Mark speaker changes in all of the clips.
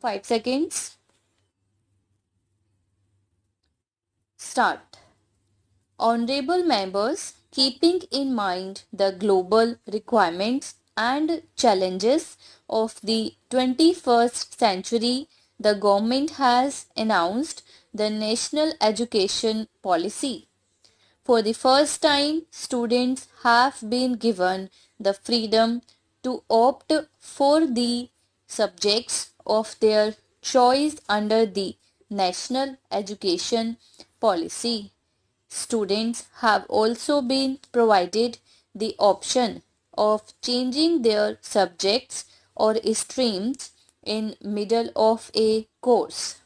Speaker 1: 5 seconds. Start. Honorable members, keeping in mind the global requirements and challenges of the 21st century, the government has announced the National Education Policy. For the first time, students have been given the freedom to opt for the subjects of their choice under the National Education Policy. Students have also been provided the option of changing their subjects or streams in middle of a course.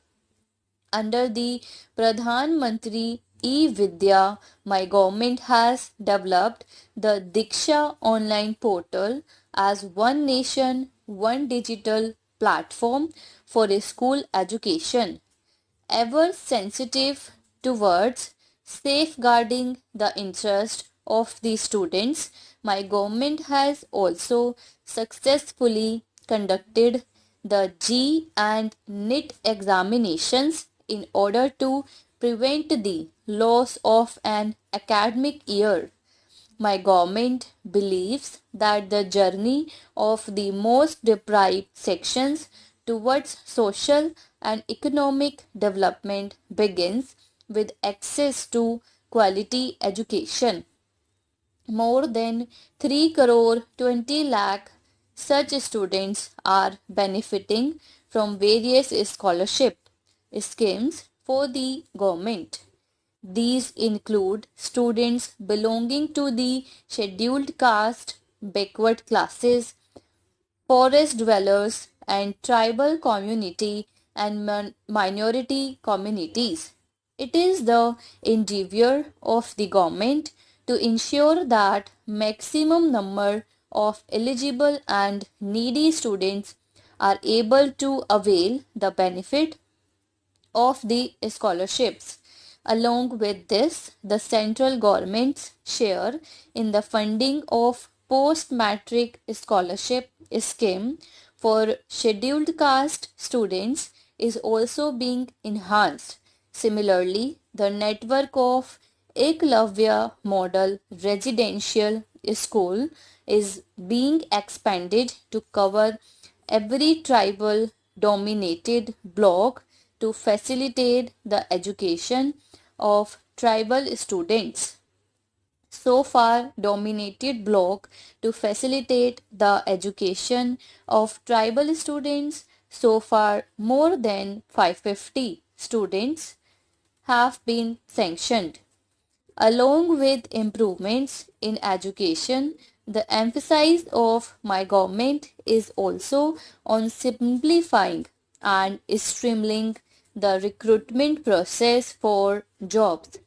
Speaker 1: Under the Pradhan Mantri E-Vidya, my government has developed the Diksha online portal as one nation, one digital platform for school education. Ever sensitive towards safeguarding the interest of the students, my government has also successfully conducted the G and NET examinations in order to prevent the loss of an academic year. My government believes that the journey of the most deprived sections towards social and economic development begins with access to quality education. More than 3 crore 20 lakh such students are benefiting from various scholarship schemes for the government. These include students belonging to the scheduled caste, backward classes, forest dwellers, and tribal community and minority communities. It is the endeavor of the government to ensure that maximum number of eligible and needy students are able to avail the benefit of the scholarships. Along with this, the central government's share in the funding of post-matric scholarship scheme for scheduled caste students is also being enhanced. Similarly, the network of Eklavya model residential school is being expanded to cover every tribal dominated block to facilitate the education of tribal students. So far dominated block to facilitate the education of tribal students. So far more than 550 students have been sanctioned. Along with improvements in education, the emphasis of my government is also on simplifying and streamlining the recruitment process for jobs.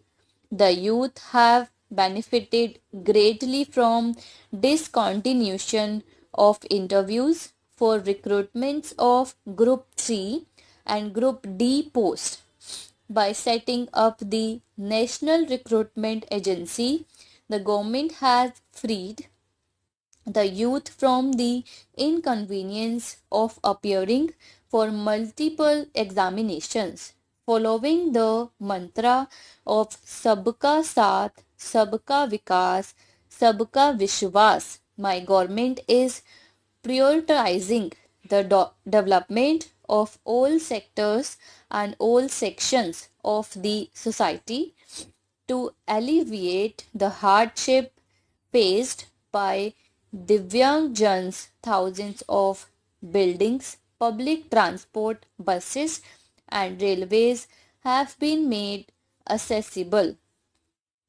Speaker 1: The youth have benefited greatly from discontinuation of interviews for recruitments of Group C and Group D posts. By setting up the National Recruitment Agency, the government has freed the youth from the inconvenience of appearing for multiple examinations. Following the mantra of Sabka Saath, Sabka Vikas, Sabka Vishwas, my government is prioritizing the development of all sectors and all sections of the society to alleviate the hardship faced by Divyangjans. Thousands of buildings, public transport, buses and railways have been made accessible.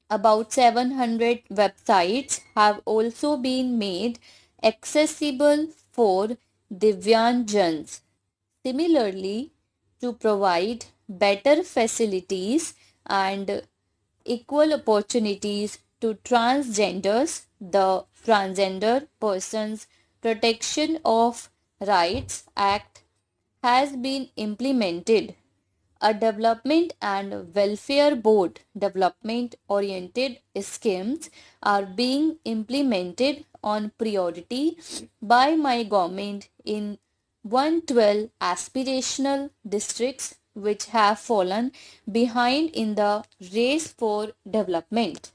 Speaker 1: About 700 websites have also been made accessible for Divyangjans. Similarly, to provide better facilities and equal opportunities to transgenders, the Transgender Persons Protection of Rights Act has been implemented. A development and welfare board development oriented schemes are being implemented on priority by my government in 112 aspirational districts which have fallen behind in the race for development.